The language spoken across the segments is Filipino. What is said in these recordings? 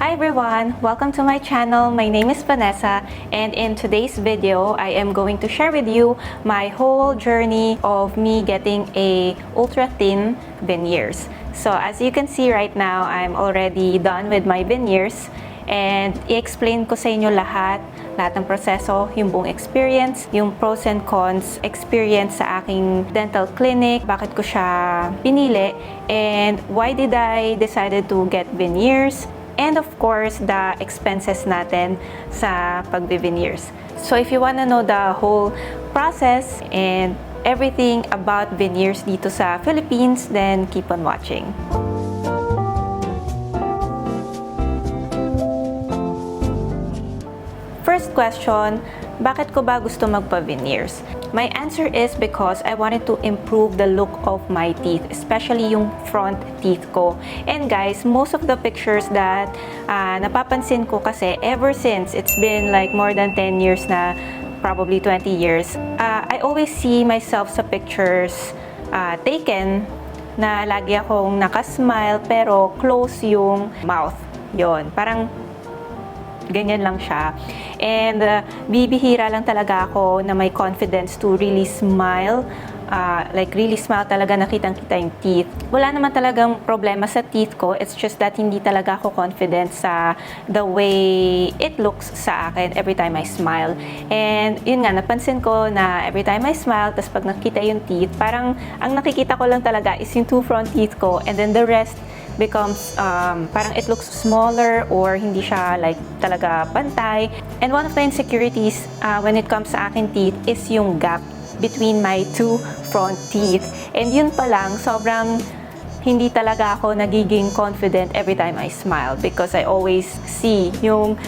Hi everyone! Welcome to my channel. My name is Vanessa, and in today's video, I am going to share with you my whole journey of me getting a ultra thin veneers. So as you can see right now, I'm already done with my veneers, and i-explain ko sa inyo lahat ng proseso, yung buong experience, yung pros and cons experience sa aking dental clinic, bakit ko siya pinili, and why did I decided to get veneers, and of course, the expenses natin sa pagbe-veneers. So if you wanna know the whole process and everything about veneers dito sa Philippines, then keep on watching. First question, bakit ko ba gusto magpa-veneers? My answer is because I wanted to improve the look of my teeth, especially yung front teeth ko. And guys, most of the pictures that napapansin ko kasi ever since, it's been like more than 10 years na, probably 20 years, I always see myself sa pictures taken na lagi akong nakasmile pero close yung mouth. Yon, parang ganyan lang siya. And bibihira lang talaga ako na may confidence to really smile. Like really smile talaga, nakitang-kita yung teeth. Wala naman talagang problema sa teeth ko. It's just that hindi talaga ako confident sa the way it looks sa akin every time I smile. And yun nga, napansin ko na every time I smile, tas pag nakita yung teeth, parang ang nakikita ko lang talaga is yung two front teeth ko, and then the rest becomes parang it looks smaller or hindi siya like talaga pantay. And one of the insecurities when it comes sa akin teeth is yung gap between my two front teeth. And yun pa lang, sobrang hindi talaga ako nagiging confident every time I smile because I always see yung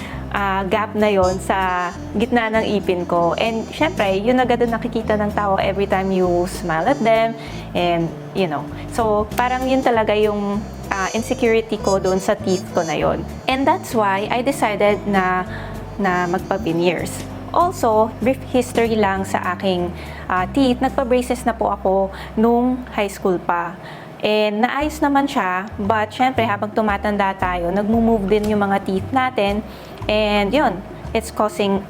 gap na yon sa gitna ng ipin ko. And syempre, yun agad ang nakikita ng tao every time you smile at them. And you know, so parang yun talaga yung insecurity ko doon sa teeth ko na yon. And that's why I decided na magpa-veneers. Also, brief history lang sa aking teeth. Nagpa-braces na po ako nung high school pa. And naayos naman siya, but syempre habang tumatanda tayo, nagmo-move din yung mga teeth natin. And yun, it's causing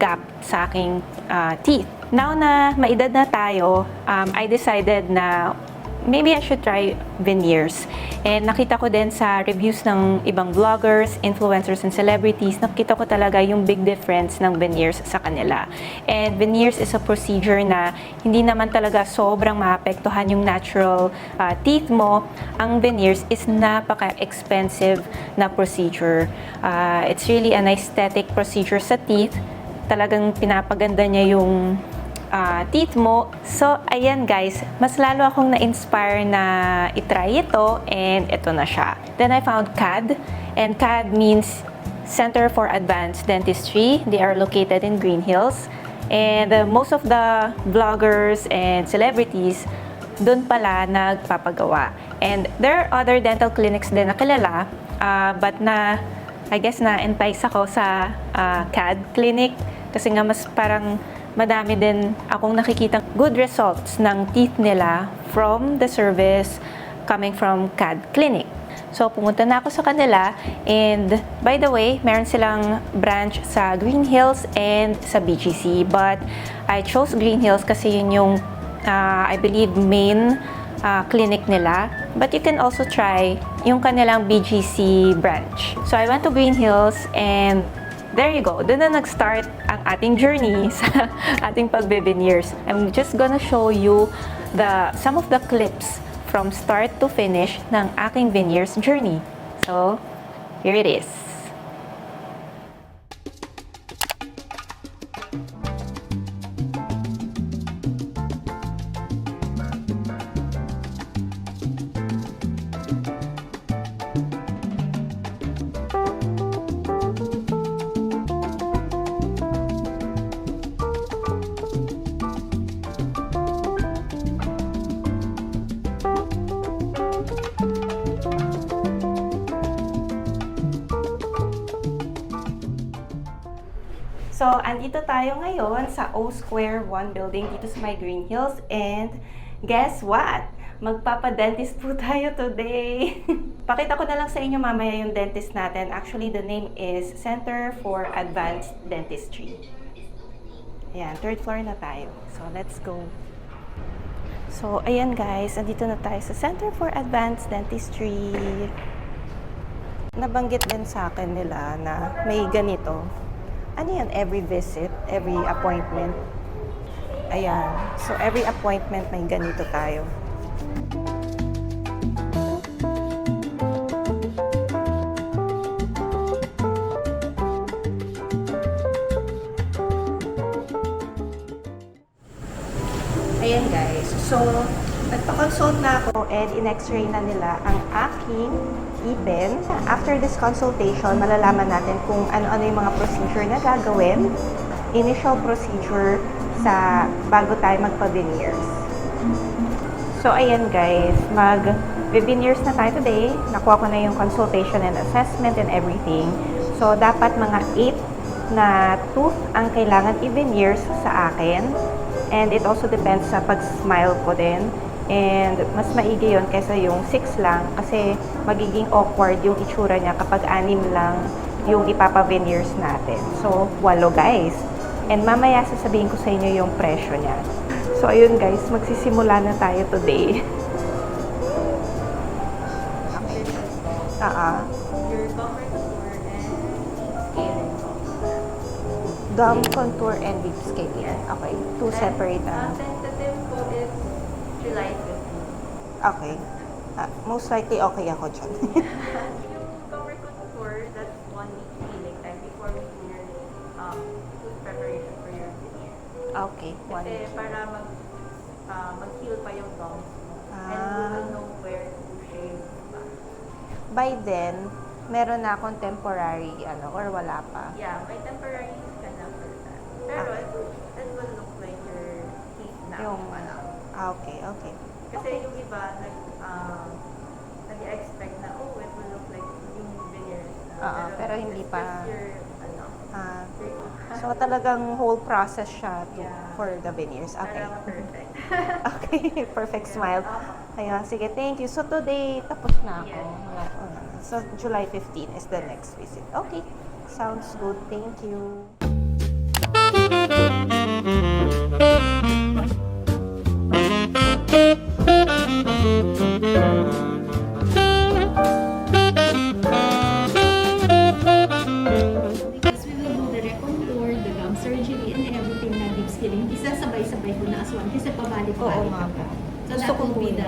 gap sa aking teeth. Now na maedad na tayo, I decided na maybe I should try veneers. And nakita ko din sa reviews ng ibang vloggers, influencers, and celebrities, nakita ko talaga yung big difference ng veneers sa kanila. And veneers is a procedure na hindi naman talaga sobrang maapektuhan yung natural teeth mo. Ang veneers is napaka-expensive na procedure. It's really an aesthetic procedure sa teeth. Talagang pinapaganda niya yung teeth mo. So, ayan guys, mas lalo akong na-inspire na itry ito, and ito na siya. Then I found CAD, and CAD means Center for Advanced Dentistry. They are located in Green Hills. And most of the vloggers and celebrities doon pala nagpapagawa. And there are other dental clinics din na kilala, but I guess na-entice ako sa CAD clinic kasi nga mas parang madami din akong nakikita good results ng teeth nila from the service coming from CAD clinic. So, pumunta na ako sa kanila, and by the way, meron silang branch sa Green Hills and sa BGC. But I chose Green Hills kasi yun yung, I believe, main clinic nila. But you can also try yung kanilang BGC branch. So, I went to Green Hills, and there you go. Doon na nag-start ang ating journey sa ating pagbe-veneers. I'm just gonna show you some of the clips from start to finish ng aking veneers journey. So, here it is. So, andito tayo ngayon sa O Square 1 building dito sa my Green Hills, and guess what? Magpapa-dentist po tayo today. Pakita ko na lang sa inyo mamaya yung dentist natin. Actually, the name is Center for Advanced Dentistry. Ayan, third floor na tayo. So, let's go. So, ayan guys, andito na tayo sa Center for Advanced Dentistry. Nabanggit din sa akin nila na may ganito. Ano yan? Every visit, every appointment. Ayan. So, every appointment may ganito tayo. Ayan guys. So, nagpa-consult na ako and in-x-ray na nila ang aking ipin. After this consultation, malalaman natin kung ano-ano yung mga procedure na gagawin. Initial procedure sa bago tayo magpa-veneers. So, ayan guys, mag-veneers na tayo today. Nakuha ko na yung consultation and assessment and everything. So, dapat mga 8 na tooth ang kailangan i-veneers sa akin. And it also depends sa pag-smile ko din. And mas maigi yun kaysa yung 6 lang kasi magiging awkward yung itsura niya kapag 6 lang yung ipapa-veneers natin. So, 8 guys. And mamaya sasabihin ko sa inyo yung presyo niya. So, ayun guys, magsisimula na tayo today. Your gum contour and scaling. Gum contour and deep scaling. Okay, 2 separate. Tentative ko is July 15. Okay. Most likely okay ako dyan. Yung gum contour, that's 1 week healing time before we do your tooth preparation for your veneer. Okay, 1 Kasi week. para mag-heal pa yung gums mo. And we will know where to shave. By then, meron na akong temporary, or wala pa. Yeah, may temporary ka na for that. Pero it will look like your teeth now. Okay. Kasi yung iba, nag-expect na, it will look like yung veneers na. Pero hindi it's pa. just your, So, talagang whole process siya Yeah. for the veneers. Okay. Parang perfect. Okay, perfect smile. Ayun, sige, thank you. So, today, tapos na ako. Yes. So, July 15 is the next visit. Okay, sounds good. Thank you. Because we will do the recontour, the gum surgery, and everything na deep scaling. Isa sabay-sabay ko na aswan kasi pabalik-balik Oo nga ako. po. So Gusto that ko will po be yun.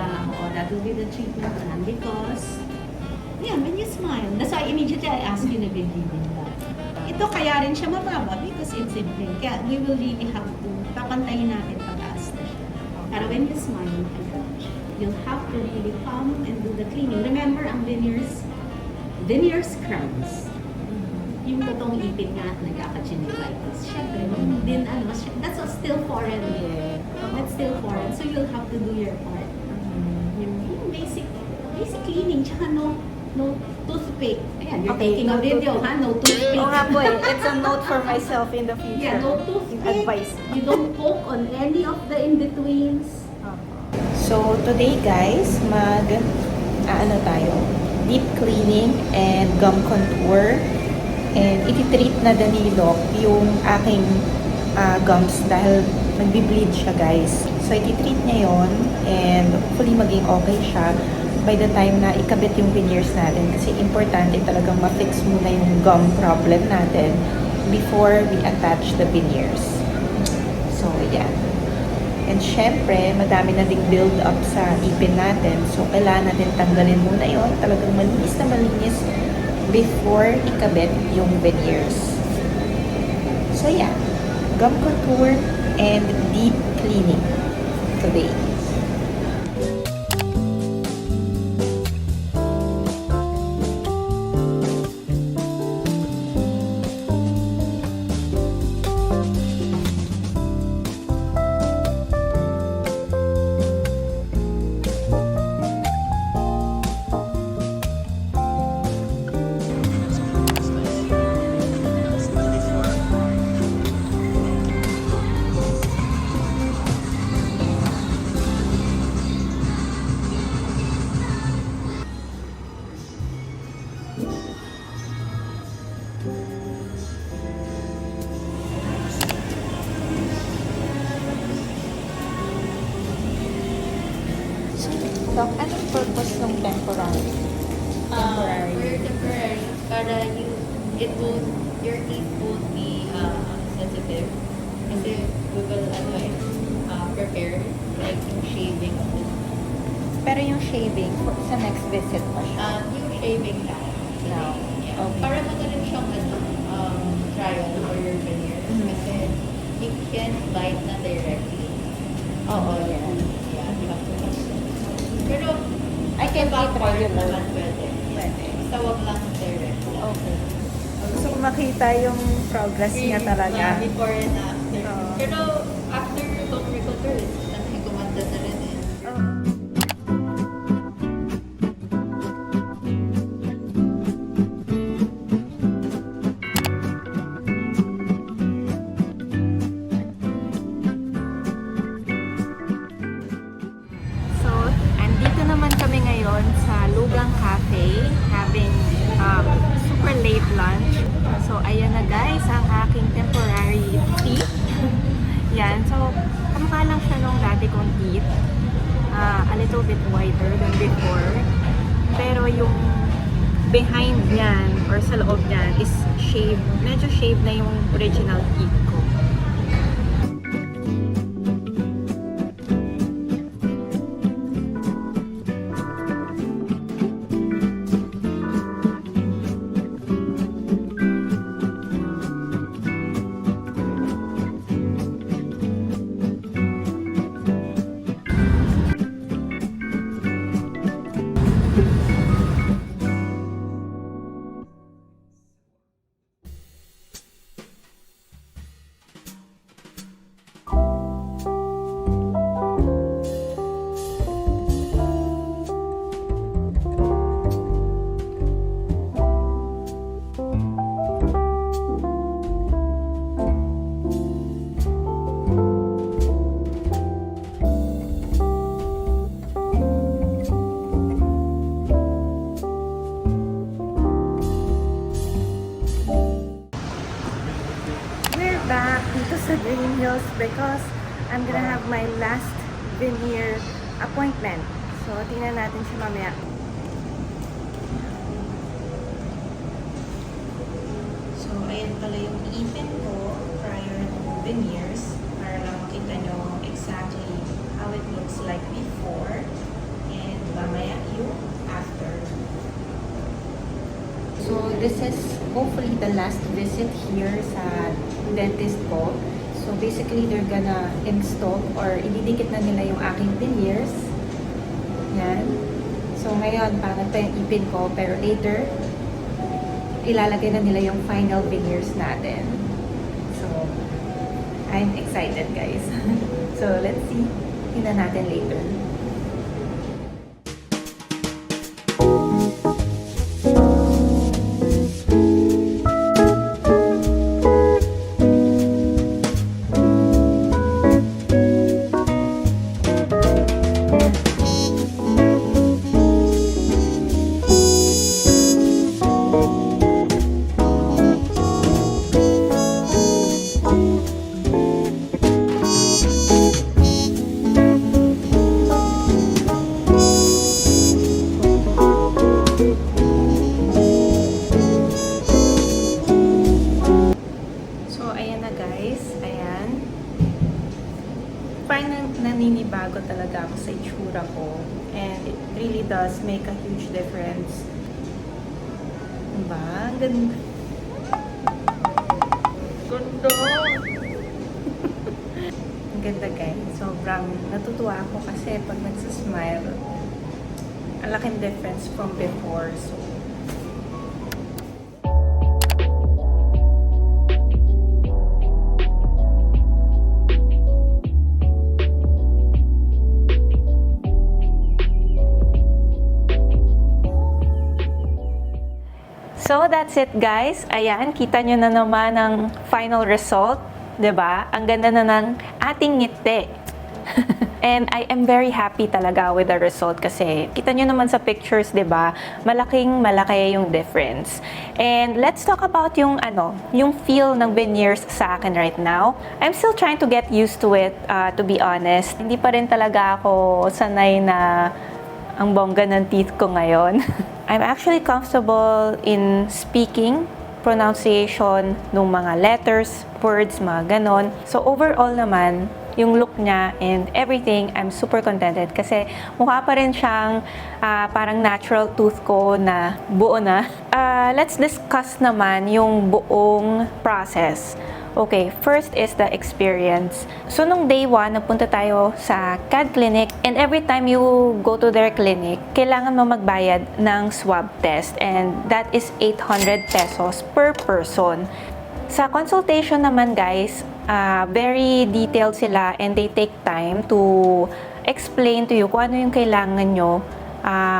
that will be the treatment plan because when you smile, that's why immediately I ask you na believe in that. Ito kaya rin siya mababa because it's simple. Kaya we will really have to papantayin natin pag-aas na siya. Para when you smile, you'll have to really come and do the cleaning. Remember, ang veneers crowns. Yung totoong ipin nga nagkaka-gingivitis. Siyempre, din that's still foreign. That's still foreign. So you'll have to do your part. Yung basic cleaning, tsaka no toothpick. Ayan, you're taking a video, no toothpick. Oo nga po eh. It's a note for myself in the future. Yeah, no toothpick. Advice. You don't poke on any of the in-betweens. So, today guys, tayo, deep cleaning and gum contour. And iti-treat na Danilo yung aking gums dahil nagbi-bleed siya guys. So, iti-treat niya yon and hopefully maging okay siya by the time na ikabit yung veneers natin. Kasi importante talagang ma-fix muna yung gum problem natin before we attach the veneers. So, yan. And syempre, madami na ding build up sa ipin natin. So, kailangan natin tanggalin muna yon. Talagang malinis na malinis before ikabit yung veneers. So, yeah. Gum contour and deep cleaning today. Doc, anong purpose ng temporary? For temporary, para your teeth won't be sensitive. Kasi we will prepare like yung shaving of the Pero yung shaving, sa next visit pa siya. yung shaving lang. Now, Yeah. okay. Para magaling siyang trial for your veneers. Mhm. Kasi you can't bite na directly. Oo, yeah. Yeah, you have to touch it. Pero, I can back eat part regular. naman pwede. Pwede. Basta wag lang direct. Okay. Gusto ko makita yung progress niya talaga. Before and after. Oo. Pero, after itong recover, gumanda na rin eh. So, andito naman kami ngayon sa Lugang Cafe having super late lunch. So, ayan na guys ang aking temporary teeth. Yan. So, kamukha lang siya nung dati kong teeth. A little bit wider than before. Pero yung behind niyan or sa loob niyan is shaved. Medyo shaved na yung original teeth ko. We're back dito sa Green Hills because I'm gonna have my last veneer appointment. So, tingnan natin siya mamaya. So, ayan pala yung ipin ko prior to veneers para lang makita nyo exactly how it looks like before and mamaya yung after. So, this is hopefully the last visit here sa dentist ko. So, basically, they're gonna install or ididikit na nila yung aking veneers. Yan. So, ngayon, pangit pa yung ipin ko. Pero later, ilalagay na nila yung final veneers natin. So, I'm excited, guys. So, let's see. Tingnan natin later. So, ayan na guys. Ayan. Parang naninibago talaga ako sa itsura ko. And it really does make a huge difference. Diba? Ang ganda. Ganda! Ang ganda guys. Sobrang natutuwa ako kasi pag nagsasmile, ang laking difference from before. So, So, that's it guys. Ayan, kita nyo na naman ang final result. 'Di ba? Ang ganda na ng ating ngiti. And I am very happy talaga with the result kasi kita nyo naman sa pictures, 'di ba? Malaki yung difference. And let's talk about yung yung feel ng veneers sa akin right now. I'm still trying to get used to it, to be honest. Hindi pa rin talaga ako sanay na ang bongga ng teeth ko ngayon. I'm actually comfortable in speaking, pronunciation ng mga letters, words, mga ganon. So overall naman, yung look niya and everything, I'm super contented kasi mukha pa rin siyang parang natural tooth ko na buo na. Let's discuss naman yung buong process. Okay, first is the experience. So, nung day 1, nagpunta tayo sa CAD clinic and every time you go to their clinic, kailangan mo magbayad ng swab test and that is 800 pesos per person. Sa consultation naman guys, very detailed sila and they take time to explain to you kung ano yung kailangan nyo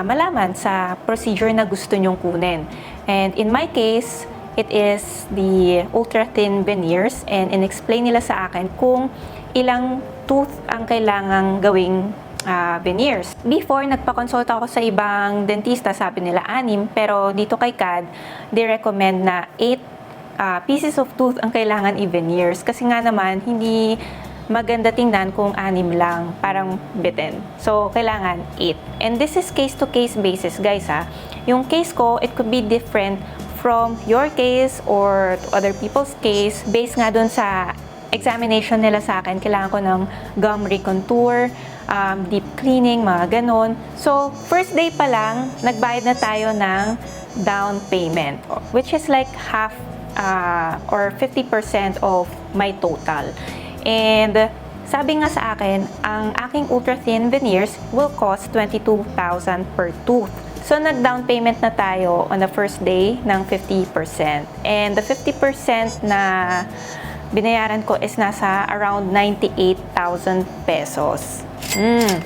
malaman sa procedure na gusto nyong kunin. And in my case, it is the ultra-thin veneers and in-explain nila sa akin kung ilang tooth ang kailangang gawing veneers. Before, nagpa-consult ako sa ibang dentista, sabi nila 6, pero dito kay CAD, they recommend na 8 pieces of tooth ang kailangan i-veneers. Kasi nga naman, hindi maganda tingnan kung 6 lang, parang bitin. So, kailangan 8. And this is case-to-case basis, guys ha. Yung case ko, it could be different from your case or to other people's case. Based nga dun sa examination nila sa akin, kailangan ko ng gum recontour, deep cleaning, mga ganon. So, first day pa lang, nagbayad na tayo ng down payment, which is like half or 50% of my total. And sabi nga sa akin, ang aking ultra-thin veneers will cost 22,000 per tooth. So, nag-down payment na tayo on the first day ng 50%. And the 50% na binayaran ko is nasa around 98,000 pesos.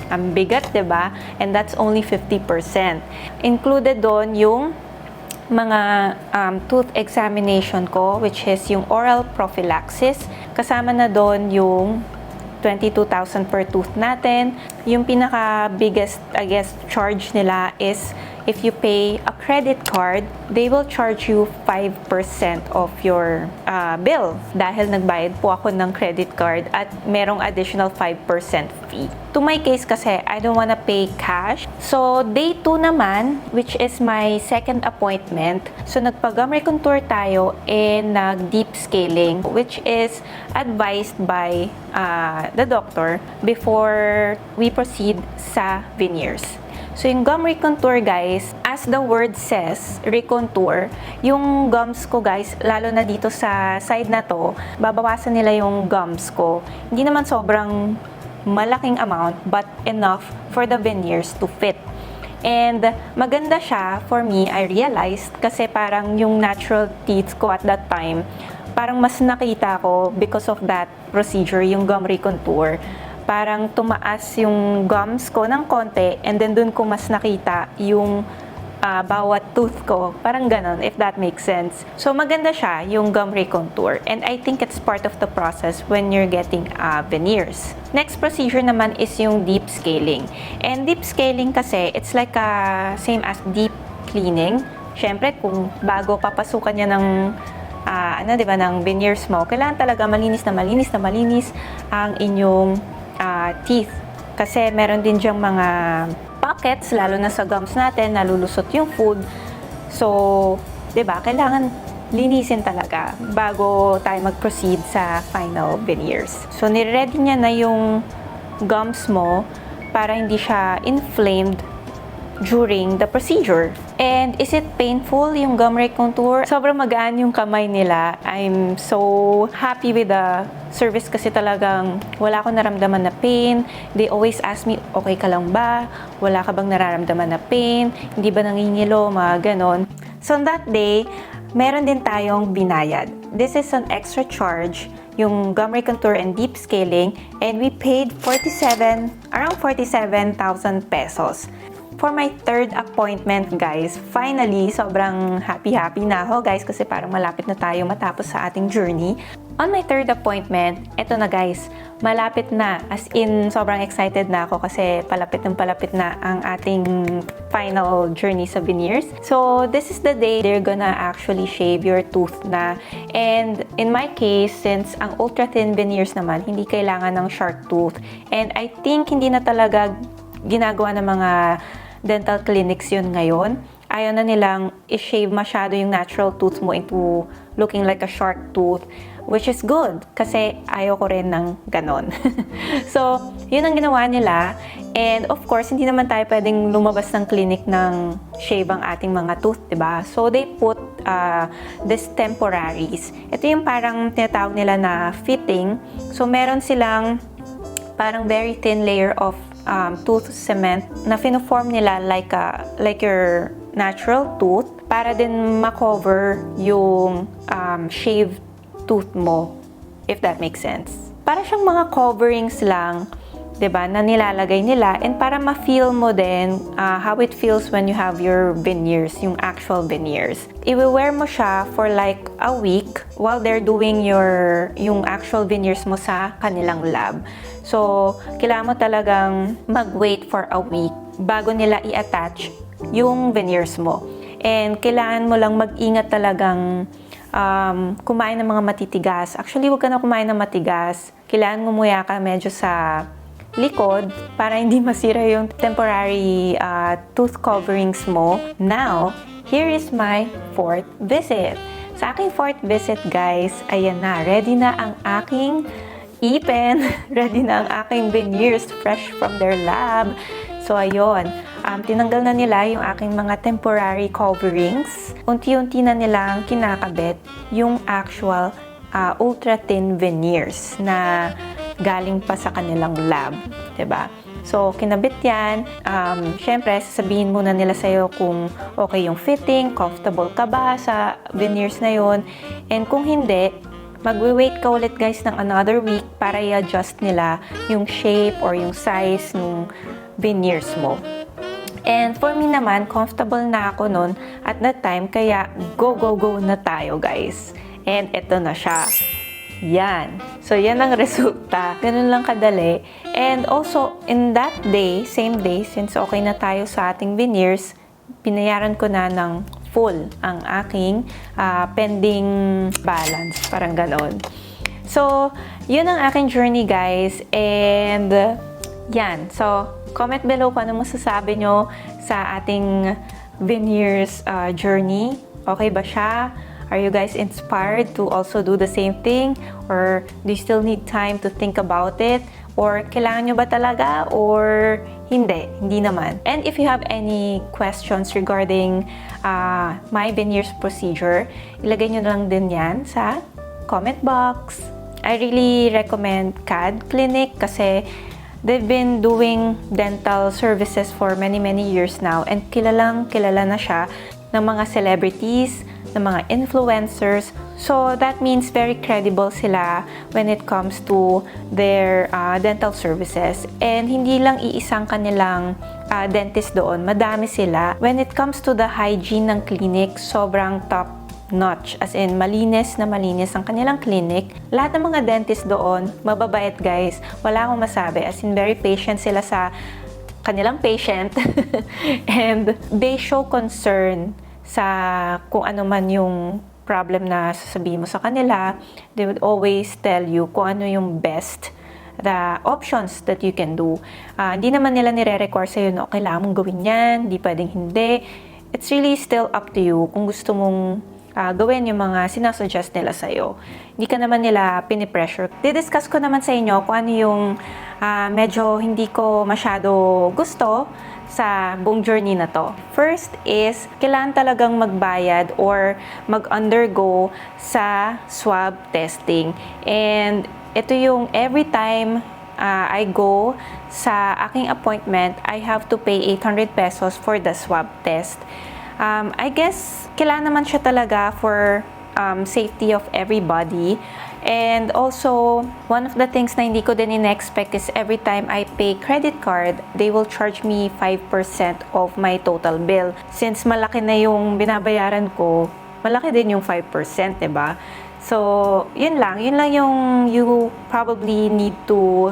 Ang bigat, 'di ba? And that's only 50%. Included doon yung mga tooth examination ko, which is yung oral prophylaxis. Kasama na doon yung 22,000 per tooth natin. Yung pinaka-biggest, I guess, charge nila is if you pay a credit card, they will charge you 5% of your bill. Dahil nagbayad po ako ng credit card at merong additional 5% fee. To my case kasi, I don't wanna pay cash. So, day 2 naman, which is my second appointment. So, nagpa-gum recontour tayo and nag-deep scaling, which is advised by the doctor before we proceed sa veneers. So, yung gum recontour, guys, as the word says, recontour, yung gums ko, guys, lalo na dito sa side na to, babawasan nila yung gums ko. Hindi naman sobrang malaking amount, but enough for the veneers to fit. And maganda siya for me, I realized, kasi parang yung natural teeth ko at that time, parang mas nakita ko because of that procedure, yung gum recontour. Parang tumaas yung gums ko ng konti and then dun ko mas nakita yung bawat tooth ko. Parang ganon, if that makes sense. So, maganda siya, yung gum recontour. And I think it's part of the process when you're getting veneers. Next procedure naman is yung deep scaling. And deep scaling kasi, it's like same as deep cleaning. Siyempre, kung bago papasukan niya ng diba, ng veneers mo, kailangan talaga malinis ang inyong teeth. Kasi meron din diyang mga pockets, lalo na sa gums natin, nalulusot yung food. So, diba, kailangan linisin talaga bago tayo mag-proceed sa final veneers. So, niready niya na yung gums mo para hindi siya inflamed during the procedure. And is it painful yung gum recontour? Sobrang magaan yung kamay nila. I'm so happy with the service kasi talagang wala akong naramdaman na pain. They always ask me, okay ka lang ba? Wala ka bang nararamdaman na pain? Hindi ba nangingilo? Mga ganon. So on that day, meron din tayong binayad. This is an extra charge, yung gum recontour and deep scaling, and we paid around 47,000 pesos. for my third appointment, guys, finally, sobrang happy na ako, guys, kasi parang malapit na tayo matapos sa ating journey. On my third appointment, eto na guys, malapit na. As in, sobrang excited na ako kasi palapit na ang ating final journey sa veneers. So, this is the day they're gonna actually shave your tooth na. And in my case, since ang ultra-thin veneers naman, hindi kailangan ng shark tooth. And I think hindi na talaga ginagawa ng mga dental clinics yun ngayon. Ayaw na nilang i-shave masyado yung natural tooth mo into looking like a shark tooth. Which is good, kasi ayaw ko rin ng ganon. So, yun ang ginawa nila. And of course, hindi naman tayo pwedeng lumabas ng clinic ng shave ang ating mga tooth, diba? So, they put this temporaries. Ito yung parang tinatawag nila na fitting. So, meron silang parang very thin layer of tooth cement na fino-form nila like your natural tooth para din makover yung shaved tooth mo, if that makes sense. Para siyang mga coverings lang, 'di ba, na nilalagay nila, and para ma-feel mo din how it feels when you have your veneers, yung actual veneers. I-wear mo siya for like a week while they're doing yung actual veneers mo sa kanilang lab. So, kailangan mo talagang mag-wait for a week bago nila i-attach yung veneers mo. And kailangan mo lang mag-ingat talagang kumain ng mga matitigas. Actually, huwag ka na kumain ng matigas. Kailangan ngumuya ka medyo sa likod para hindi masira yung temporary tooth coverings mo. Now, here is my fourth visit. Sa aking fourth visit, guys, ayan na. Ready na ang aking ipin. Ready na ang aking veneers fresh from their lab. So, ayun. Tinanggal na nila yung aking mga temporary coverings. Unti-unti na nilang kinakabit yung actual ultra-thin veneers na galing pa sa kanilang lab. 'Di ba? So, kinabit yan. Syempre, sasabihin muna nila sa'yo kung okay yung fitting, comfortable ka ba sa veneers na yun. And kung hindi, magwe-wait ka ulit guys ng another week para i-adjust nila yung shape or yung size ng veneers mo. And for me naman, comfortable na ako nun at that time, kaya go na tayo guys. And eto na siya. Yan. So, yan ang resulta. Ganun lang kadali. And also, in that day, same day, since okay na tayo sa ating veneers, binayaran ko na ng full ang aking pending balance. Parang ganon. So, yun ang aking journey guys. And, yan. So, comment below kung ano masasabi nyo sa ating veneers journey. Okay ba siya? Are you guys inspired to also do the same thing? Or do you still need time to think about it? Or kailangan nyo ba talaga? Or hindi? Hindi naman. And if you have any questions regarding my veneers procedure, ilagay nyo lang din yan sa comment box. I really recommend CAD Clinic kasi they've been doing dental services for many years now, and kilala na siya ng mga celebrities, ng mga influencers. So that means very credible sila when it comes to their dental services. And hindi lang iisang kanilang dentist doon, madami sila. When it comes to the hygiene ng clinic, sobrang top notch. As in, malinis na malinis ang kanilang clinic. Lahat ng mga dentist doon, mababait guys. Wala akong masabi. As in, very patient sila sa kanilang patient. And they show concern sa kung ano man yung problem na sasabihin mo sa kanila. They would always tell you kung ano yung best, the options that you can do. Hindi naman nila nire-require sa'yo na kailangan mong gawin yan, hindi pwedeng hindi. It's really still up to you kung gusto mong gawin yung mga sinasuggest nila sa'yo. Hindi ka naman nila pinipressure. Didiscuss ko naman sa inyo kung ano yung medyo hindi ko masyado gusto sa buong journey na to. First is, kailangan talagang magbayad or mag-undergo sa swab testing. And ito yung every time I go sa aking appointment, I have to pay 800 pesos for the swab test. I guess, kailangan naman siya talaga for safety of everybody. And also, one of the things na hindi ko din in-expect is every time I pay credit card, they will charge me 5% of my total bill. Since malaki na yung binabayaran ko, malaki din yung 5%, diba? So, yun lang yung you probably need to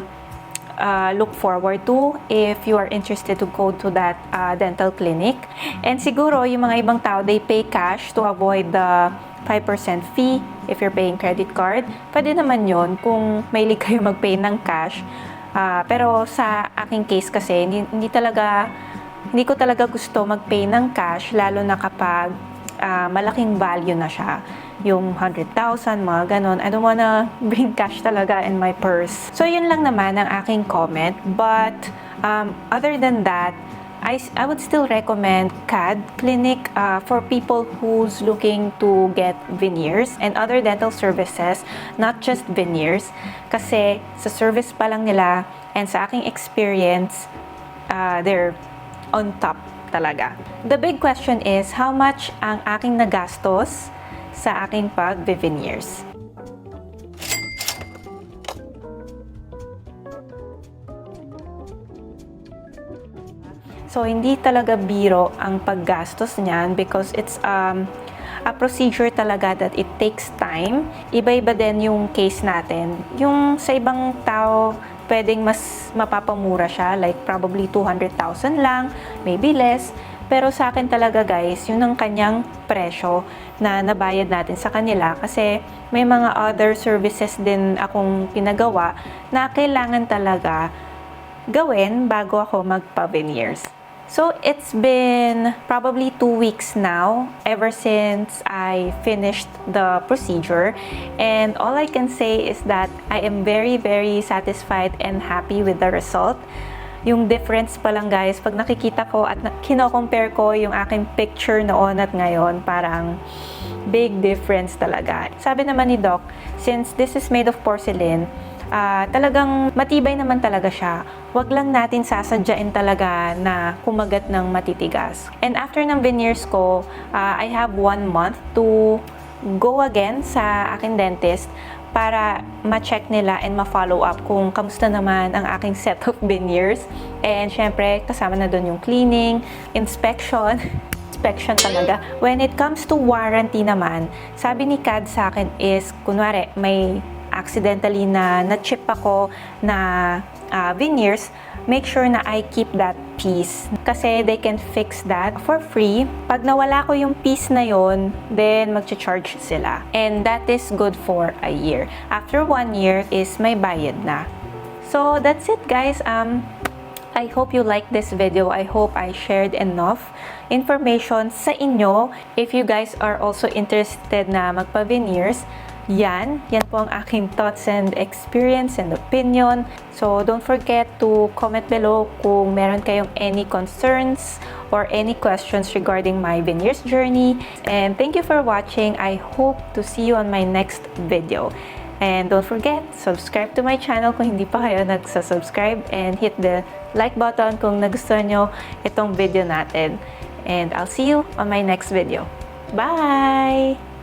look forward to if you are interested to go to that dental clinic. And siguro, yung mga ibang tao, they pay cash to avoid the 5% fee if you're paying credit card. Pwede naman yon kung mahilig kayo mag-pay ng cash. Pero sa aking case kasi, hindi ko talaga gusto mag-pay ng cash, lalo na kapag malaking value na siya. Yung 100,000, mga ganon. I don't wanna bring cash talaga in my purse. So, yun lang naman ang aking comment. But, other than that, I would still recommend CAD Clinic for people who's looking to get veneers and other dental services, not just veneers. Kasi sa service pa lang nila and sa aking experience, they're on top talaga. The big question is, how much ang aking nagastos sa aking pag-veneers? So, hindi talaga biro ang paggastos niyan because it's a procedure talaga that it takes time. Iba-iba din yung case natin. Yung sa ibang tao, pwedeng mas mapapamura siya, like probably 200,000 lang, maybe less. Pero sa akin talaga guys, yun ang kanyang presyo na nabayad natin sa kanila kasi may mga other services din akong pinagawa na kailangan talaga gawin bago ako magpa-veneers. So, it's been probably 2 weeks now ever since I finished the procedure. And all I can say is that I am very, very satisfied and happy with the result. Yung difference pa lang guys, pag nakikita ko at kino-compare ko yung aking picture noon at ngayon, parang big difference talaga. Sabi naman ni Doc, since this is made of porcelain, talagang matibay naman talaga siya. Wag lang natin sasadyain talaga na kumagat ng matitigas. And after ng veneers ko, I have 1 month to go again sa aking dentist para ma-check nila and ma-follow up kung kamusta naman ang aking set of veneers. And syempre, kasama na doon yung cleaning, inspection, inspection talaga. When it comes to warranty naman, sabi ni CAD sa akin is, kunwari, may accidentally na na-chip ako na veneers, make sure na I keep that piece. Kasi they can fix that for free. Pag nawala ko yung piece na yon, then mag-charge sila. And that is good for a year. After 1 year is may bayad na. So that's it guys. I hope you liked this video. I hope I shared enough information sa inyo. If you guys are also interested na magpa-veneers, yan po ang aking thoughts and experience and opinion. So, don't forget to comment below kung meron kayong any concerns or any questions regarding my veneers journey. And thank you for watching. I hope to see you on my next video. And don't forget, subscribe to my channel kung hindi pa kayo nagsasubscribe and hit the like button kung nagustuhan nyo itong video natin. And I'll see you on my next video. Bye!